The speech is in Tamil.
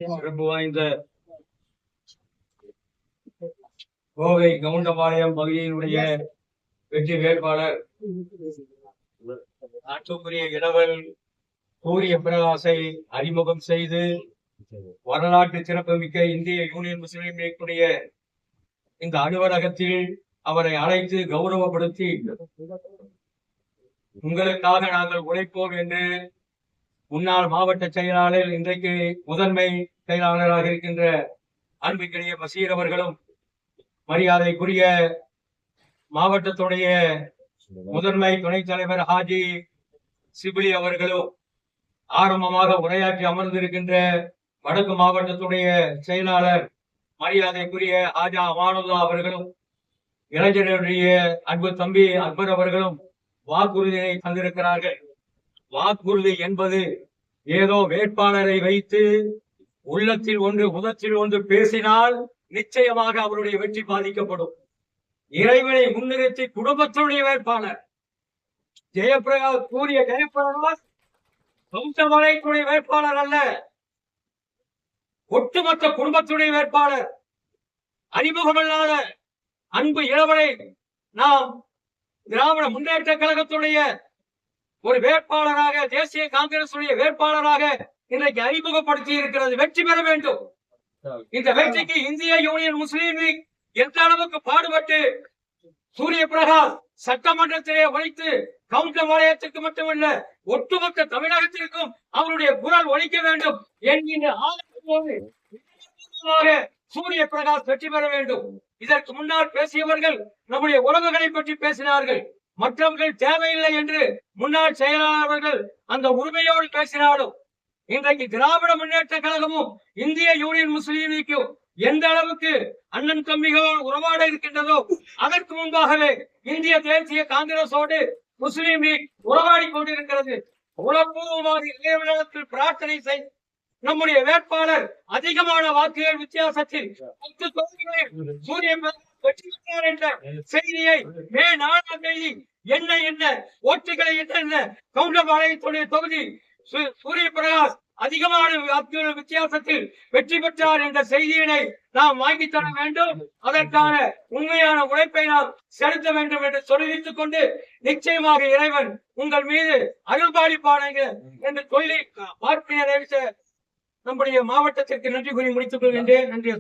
சிறப்பு வாய்ந்த கோவை கவுண்டபாளையம் பகுதியினுடைய வெற்றி வேட்பாளர் நாட்டுக்குரிய இளவல் சூரிய பிரகாசை அறிமுகம் செய்து வரலாற்று சிறப்புமிக்க இந்திய யூனியன் முஸ்லீம் லீக்குடைய இந்த அலுவலகத்தில் அவரை அழைத்து கௌரவப்படுத்தி உங்களுக்காக நாங்கள் உழைப்போம் என்று முன்னாள் மாவட்ட செயலாளர் இன்றைக்கு முதன்மை செயலாளராக இருக்கின்ற அன்பிற்கினிய பசீர் அவர்களும் மரியாதைக்குரிய மாவட்டத்துடைய முதன்மை துணைத் தலைவர் ஹாஜி சிபிலி அவர்களும் ஆரம்பமாக உரையாற்றி அமர்ந்திருக்கின்ற வடக்கு மாவட்டத்துடைய செயலாளர் மரியாதைக்குரிய ஹாஜா அமானுல்லா அவர்களும் இளைஞர்களுடைய அன்பு தம்பி அக்பர் அவர்களும் வாக்குறுதியை தந்திருக்கிறார்கள். வாக்குறுதி என்பது ஏதோ வேட்பாளரை வைத்து உள்ளத்தில் ஒன்று முதத்தில் ஒன்று பேசினால் நிச்சயமாக அவருடைய வெற்றி பாதிக்கப்படும். இறைவனை முன்னிறுத்தி குடும்பத்துடைய வேட்பாளர் ஜெயபிரகாஷ் கூறிய ஜெயபிரகாஷ் சொந்தமலைக்குடைய வேட்பாளர் அல்ல, ஒட்டுமொத்த குடும்பத்துடைய வேட்பாளர். அறிமுகமல்லாத அன்பு இளவலை நாம் திராவிட முன்னேற்ற கழகத்துடைய ஒரு வேட்பாளராக, தேசிய காங்கிரஸ் வேட்பாளராக இன்றைக்கு அறிமுகப்படுத்தி இருக்கிறது. வெற்றி பெற வேண்டும். இந்த வெற்றிக்கு இந்திய யூனியன் முஸ்லீம் லீக் எந்த அளவுக்கு பாடுபட்டு சூரிய பிரகாஷ் சட்டமன்றத்திலே உழைத்து கவுண்டர் வலயத்திற்கு மட்டுமல்ல ஒட்டுமொத்த தமிழகத்திற்கும் அவருடைய குரல் ஒலிக்க வேண்டும் என்கின்ற ஆதரவோடு சூரிய பிரகாஷ் வெற்றி பெற வேண்டும். இதற்கு முன்னால் பேசியவர்கள் நம்முடைய உறவுகளை பற்றி பேசினார்கள். மற்றவர்கள் தேவையில்லை என்று முன்னாள் செயலாளர்கள் அந்த உரிமையோடு பேசினாலும் இன்றைக்கு திராவிட முன்னேற்ற கழகமும் இந்திய யூனியன் முஸ்லீம் லீக்கும் எந்த அளவுக்கு அண்ணன் தம்பிகளோடு உறவாட இருக்கின்றதோ அதற்கு முன்பாகவே இந்திய தேசிய காங்கிரஸோடு முஸ்லீம் லீக் உறவாடி கொண்டிருக்கிறது. உளப்பூர்வமாக இறைவனிடத்தில் பிரார்த்தனை செய் நம்முடைய வேட்பாளர் அதிகமான வாக்குகள் வித்தியாசத்தில் 10 தொகுதிகளில் சூரியன் வெற்றி பெற்றார் என்ற செய்தியை மே 4ஆம் தேதி என்ன ஓட்டுகளை என்ன கவுண்டபாளையத்துடைய தொகுதி சூரிய பிரகாஷ் அதிகமான வாக்குகள் வித்தியாசத்தில் வெற்றி பெற்றார் என்ற செய்தியினை நாம் வாங்கித்தர வேண்டும். அதற்கான உண்மையான உழைப்பை நாம் செலுத்த வேண்டும் என்று சொல்லித்துக் கொண்டு நிச்சயமாக இறைவன் உங்கள் மீது அருள்பாலிப்பானாங்க என்று சொல்லி பார்ப்பனைய நம்முடைய மாவட்டத்திற்கு நன்றி கூறி முடித்துக் கொள்கின்றேன். நன்றி.